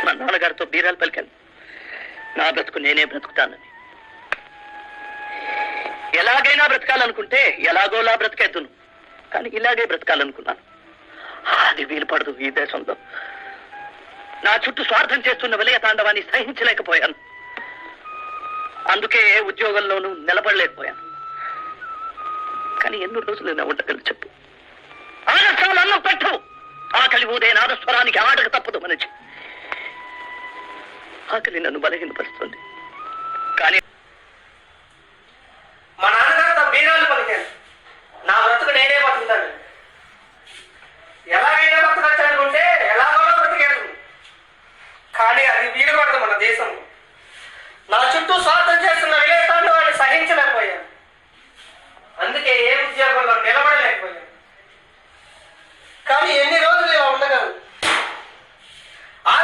మా నాన్నగారితో బీరాలు పలికాను, నా బ్రతుకు నేనే బ్రతుకుతానని. ఎలాగైనా బ్రతకాలనుకుంటే ఎలాగోలా బ్రతికేద్దును, కానీ ఇలాగే బ్రతకాలనుకున్నాను. అది వీలు పడదు ఈ దేశంలో. నా చుట్టూ స్వార్థం చేస్తున్న విలయ తాండవాన్ని సహించలేకపోయాను. అందుకే ఉద్యోగంలోనూ నిలబడలేకపోయాను. కానీ ఎన్నో రోజులు నా ఉండగలను చెప్పు. ఆదర్శాలు అన్నం పెట్టవు. ఆకలి ఊదే నాదస్వరానికి ఆడక తప్పదు మనిషి. ఆకలి నన్ను బలహీనపరుస్తుంది. కానీ మా నాన్నగారితో బీరాలు పలికాను, నా బ్రతుకు నేనే బతుకుతాను. ఎలాగైనా బతకచ్చు అనుకుంటే ఎలాగో బ్రతికేస్తుంది, కానీ అది వీలు పడదు మన దేశం.